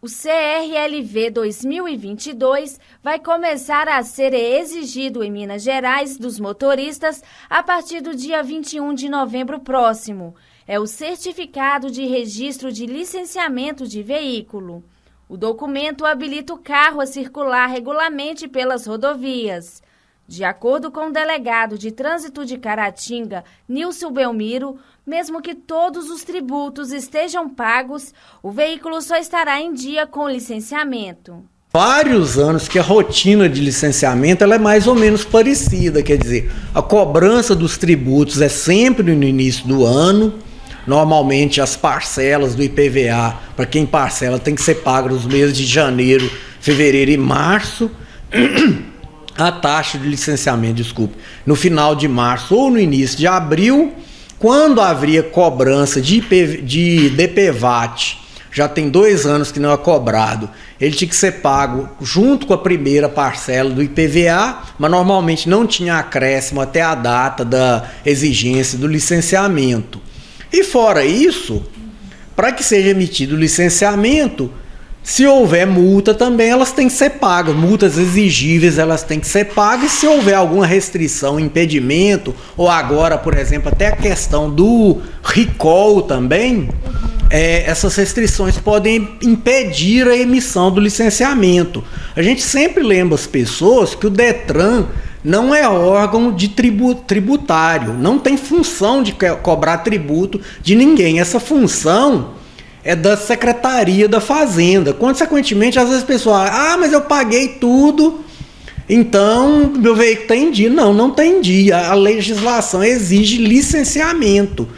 O CRLV 2022 vai começar a ser exigido em Minas Gerais dos motoristas a partir do dia 21 de novembro próximo. É o Certificado de Registro de Licenciamento de Veículo. O documento habilita o carro a circular regularmente pelas rodovias. De acordo com o delegado de Trânsito de Caratinga, Nilson Belmiro, mesmo que todos os tributos estejam pagos, o veículo só estará em dia com o licenciamento. Vários anos que a rotina de licenciamento ela é mais ou menos parecida, quer dizer, a cobrança dos tributos é sempre no início do ano. Normalmente as parcelas do IPVA, para quem parcela, tem que ser pago nos meses de janeiro, fevereiro e março. A taxa de licenciamento, no final de março ou no início de abril. Quando haveria cobrança de DPVAT, já tem 2 anos que não é cobrado, ele tinha que ser pago junto com a primeira parcela do IPVA, mas normalmente não tinha acréscimo até a data da exigência do licenciamento. E fora isso, para que seja emitido o licenciamento, se houver multa também, elas têm que ser pagas. Multas exigíveis, elas têm que ser pagas. E se houver alguma restrição, impedimento, ou agora, por exemplo, até a questão do recall também, essas restrições podem impedir a emissão do licenciamento. A gente sempre lembra as pessoas que o Detran não é órgão de tributário, não tem função de cobrar tributo de ninguém. Essa função é da Secretaria da Fazenda. Consequentemente, às vezes a pessoa mas eu paguei tudo, então meu veículo está em dia. Não está em dia. A legislação exige licenciamento.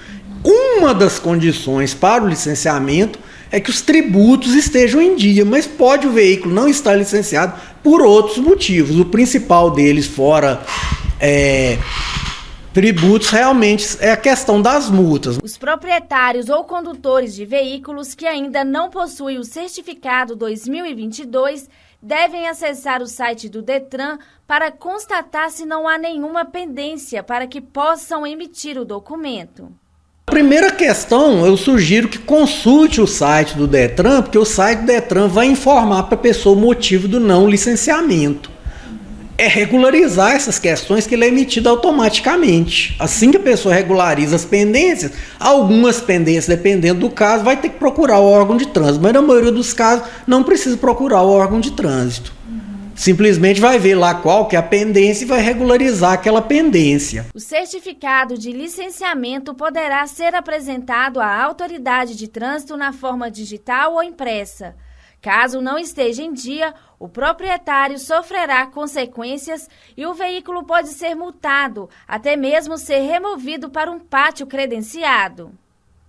Uma das condições para o licenciamento é que os tributos estejam em dia, mas pode o veículo não estar licenciado por outros motivos. O principal deles, fora tributos, realmente é a questão das multas. Os proprietários ou condutores de veículos que ainda não possuem o certificado 2022 devem acessar o site do Detran para constatar se não há nenhuma pendência para que possam emitir o documento. A primeira questão, eu sugiro que consulte o site do Detran, porque o site do Detran vai informar para a pessoa o motivo do não licenciamento. É regularizar essas questões que ele é emitido automaticamente. Assim que a pessoa regulariza as pendências, algumas pendências, dependendo do caso, vai ter que procurar o órgão de trânsito, mas na maioria dos casos não precisa procurar o órgão de trânsito. Simplesmente vai ver lá qual que é a pendência e vai regularizar aquela pendência. O certificado de licenciamento poderá ser apresentado à autoridade de trânsito na forma digital ou impressa. Caso não esteja em dia, o proprietário sofrerá consequências e o veículo pode ser multado, até mesmo ser removido para um pátio credenciado.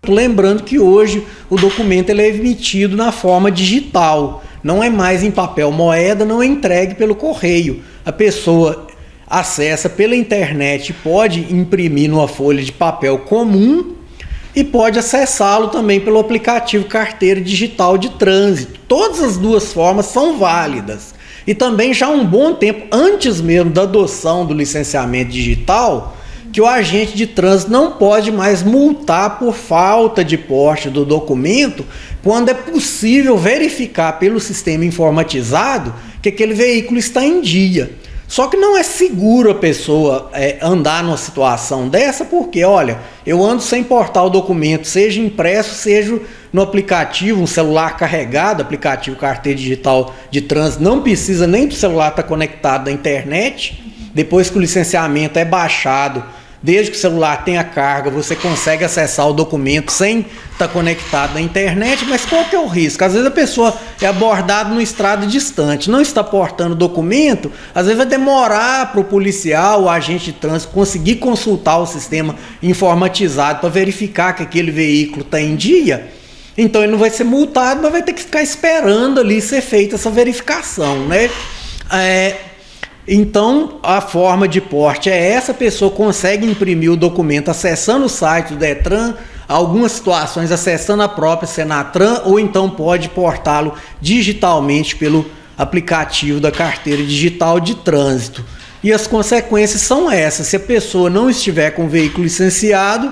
Lembrando que hoje o documento ele é emitido na forma digital, não é mais em papel moeda, não é entregue pelo correio. A pessoa acessa pela internet, pode imprimir numa folha de papel comum e pode acessá-lo também pelo aplicativo Carteira Digital de Trânsito. Todas as duas formas são válidas. E também já há um bom tempo, antes mesmo da adoção do licenciamento digital, que o agente de trânsito não pode mais multar por falta de porte do documento quando é possível verificar pelo sistema informatizado que aquele veículo está em dia. Só que não é seguro a pessoa andar numa situação dessa, porque, olha, eu ando sem portar o documento, seja impresso, seja no aplicativo, um celular carregado, aplicativo Carteira Digital de Trânsito, não precisa nem do celular estar conectado à internet. Depois que o licenciamento é baixado, desde que o celular tenha carga, você consegue acessar o documento sem estar conectado à internet, mas qual que é o risco? Às vezes a pessoa é abordada numa estrada distante, não está portando o documento, às vezes vai demorar para o policial, o agente de trânsito, conseguir consultar o sistema informatizado para verificar que aquele veículo está em dia. Então ele não vai ser multado, mas vai ter que ficar esperando ali ser feita essa verificação, né? Então, a forma de porte é essa, a pessoa consegue imprimir o documento acessando o site do Detran, algumas situações acessando a própria Senatran, ou então pode portá-lo digitalmente pelo aplicativo da Carteira Digital de Trânsito. E as consequências são essas: se a pessoa não estiver com o veículo licenciado,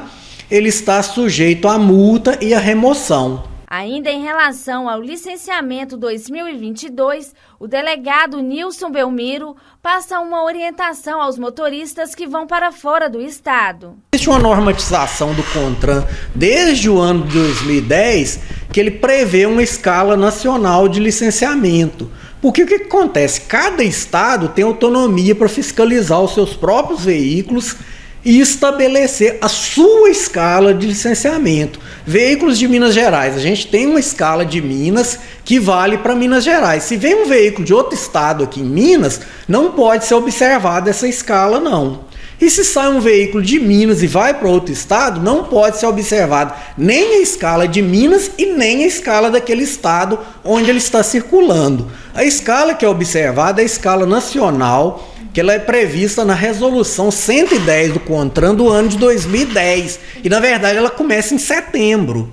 ele está sujeito à multa e à remoção. Ainda em relação ao licenciamento 2022, o delegado Nilson Belmiro passa uma orientação aos motoristas que vão para fora do estado. Existe uma normatização do CONTRAN desde o ano de 2010 que ele prevê uma escala nacional de licenciamento. Porque o que acontece? Cada estado tem autonomia para fiscalizar os seus próprios veículos e estabelecer a sua escala de licenciamento. Veículos de Minas Gerais, a gente tem uma escala de Minas que vale para Minas Gerais. Se vem um veículo de outro estado aqui em Minas, não pode ser observada essa escala, não. E se sai um veículo de Minas e vai para outro estado, não pode ser observado nem a escala de Minas e nem a escala daquele estado onde ele está circulando. A escala que é observada é a escala nacional, que ela é prevista na resolução 110 do CONTRAN do ano de 2010. E, na verdade, ela começa em setembro.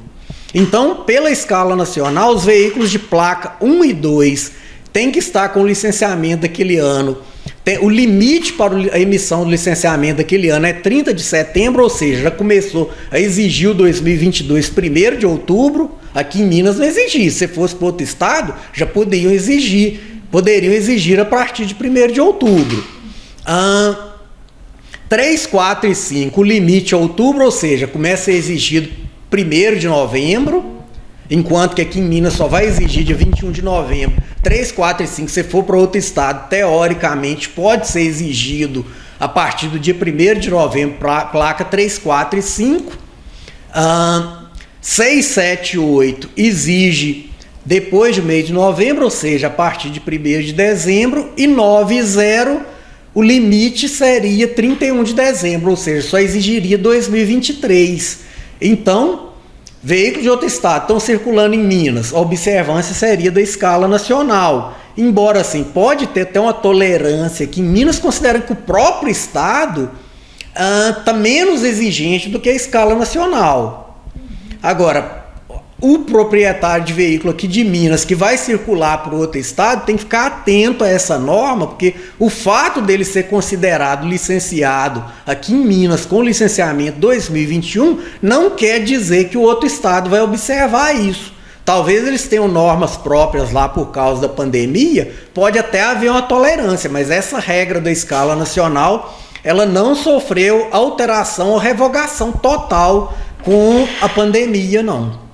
Então, pela escala nacional, os veículos de placa 1 e 2 têm que estar com o licenciamento daquele ano. O limite para a emissão do licenciamento daquele ano é 30 de setembro, ou seja, já começou a exigir o 2022 1º de outubro. Aqui em Minas não exigia. Se fosse para outro estado, já poderiam exigir a partir de 1º de outubro. 3, 4 e 5, o limite é outubro, ou seja, começa a ser exigido 1º de novembro, enquanto que aqui em Minas só vai exigir dia 21 de novembro. 3, 4 e 5, se for para outro estado, teoricamente pode ser exigido a partir do dia 1º de novembro, placa 3, 4 e 5. 6, 7 e 8 exige depois do mês de novembro, ou seja, a partir de 1º de dezembro. E 9 e 0, o limite seria 31 de dezembro, ou seja, só exigiria 2023. Então, veículos de outro estado estão circulando em Minas, a observância seria da escala nacional. Embora assim, pode ter até uma tolerância que em Minas consideram que o próprio estado está menos exigente do que a escala nacional. Agora, o proprietário de veículo aqui de Minas que vai circular para outro estado tem que ficar atento a essa norma, porque o fato dele ser considerado licenciado aqui em Minas com licenciamento 2021 não quer dizer que o outro estado vai observar isso. Talvez eles tenham normas próprias lá por causa da pandemia, pode até haver uma tolerância, mas essa regra da escala nacional, ela não sofreu alteração ou revogação total com a pandemia, não.